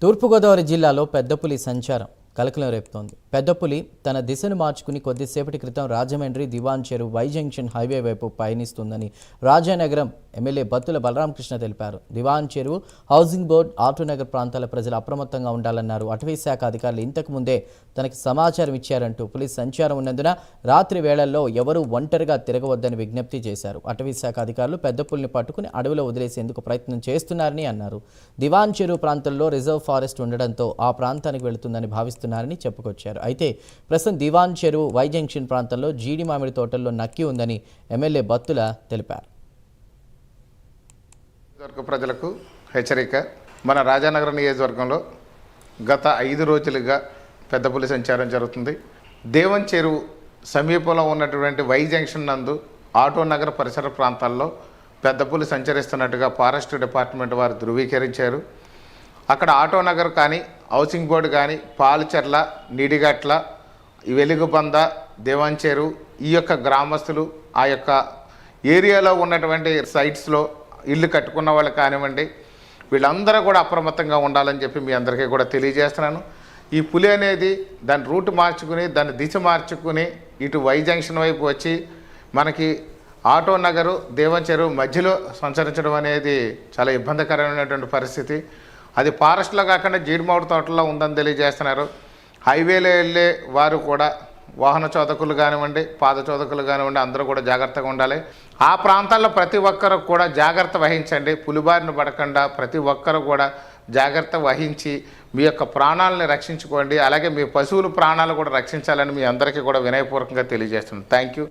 తూర్పుగోదావరి జిల్లాలో పెద్దపులి సంచారం కలకలం రేపుతోంది. పెద్దపులి తన దిశను మార్చుకుని కొద్దిసేపటి క్రితం రాజమండ్రి దివాన్ చెరువు వై జంక్షన్ హైవే వైపు పయనిస్తుందని రాజానగరం ఎమ్మెల్యే బత్తుల బలరామకృష్ణ తెలిపారు. దివాన్ చెరువు, హౌసింగ్ బోర్డు, ఆటోనగర్ ప్రాంతాల ప్రజలు అప్రమత్తంగా ఉండాలన్నారు. అటవీ శాఖ అధికారులు ఇంతకు ముందే తనకి సమాచారం ఇచ్చారంటూ పులి సంచారం ఉన్నందున రాత్రి వేళల్లో ఎవరూ ఒంటరిగా తిరగవద్దని విజ్ఞప్తి చేశారు. అటవీ శాఖ అధికారులు పెద్దపులిని పట్టుకుని అడవిలో వదిలేసేందుకు ప్రయత్నం చేస్తున్నారని అన్నారు. దివాన్ చెరువు ప్రాంతంలో రిజర్వ్ ఫారెస్ట్ ఉండడంతో ఆ ప్రాంతానికి వెళుతుందని భావిస్తున్నారని చెప్పుకొచ్చారు. అయితే ప్రస్తుతం దివాన్ చెరువు వై జంక్షన్ ప్రాంతంలో జీడి మామిడి తోటల్లో నక్కి ఉందని ఎమ్మెల్యే బత్తుల తెలిపారు. ప్రజలకు హెచ్చరిక. మన రాజానగరం నియోజకవర్గంలో గత 5 రోజులుగా పెద్దపులి సంచారం జరుగుతుంది. దేవన్ చెరువు సమీపంలో ఉన్నటువంటి వై జంక్షన్ నందు ఆటోనగర్ పరిసర ప్రాంతాల్లో పెద్దపులి సంచరిస్తున్నట్టుగా ఫారెస్ట్ డిపార్ట్మెంట్ వారు ధృవీకరించారు. అక్కడ ఆటోనగర్ కానీ, హౌసింగ్ బోర్డు కానీ, పాలచెర్ల, నీడిగట్ల, వెలుగుబంద, దేవన్ చెరువు ఈ యొక్క గ్రామస్తులు ఆ యొక్క ఏరియాలో ఉన్నటువంటి సైట్స్లో ఇల్లు కట్టుకున్న వాళ్ళు కానివ్వండి, వీళ్ళందరూ కూడా అప్రమత్తంగా ఉండాలని చెప్పి మీ అందరికీ కూడా తెలియజేస్తున్నాను. ఈ పులి అనేది దాని రూట్ మార్చుకుని, దాని దిశ మార్చుకుని ఇటు వై జంక్షన్ వైపు వచ్చి మనకి ఆటోనగరు, దేవన్ చెరువు మధ్యలో సంచరించడం అనేది చాలా ఇబ్బందికరమైనటువంటి పరిస్థితి. అది ఫారెస్ట్లో కాకుండా జీడిమామిడి తోటల్లో ఉందని తెలియజేస్తున్నారు. హైవేలో వెళ్ళే వారు కూడా వాహన చోదకులు కానివ్వండి, పాద చోదకులు కానివ్వండి, అందరూ కూడా జాగ్రత్తగా ఉండాలి. ఆ ప్రాంతాల్లో ప్రతి ఒక్కరు కూడా జాగ్రత్త వహించండి. పులిబారిన పడకుండా ప్రతి ఒక్కరు కూడా జాగ్రత్త వహించి మీ యొక్క ప్రాణాలను రక్షించుకోండి. అలాగే మీ పశువుల ప్రాణాలు కూడా రక్షించాలని మీ అందరికీ కూడా వినయపూర్వకంగా తెలియజేస్తున్నాను. Thank you.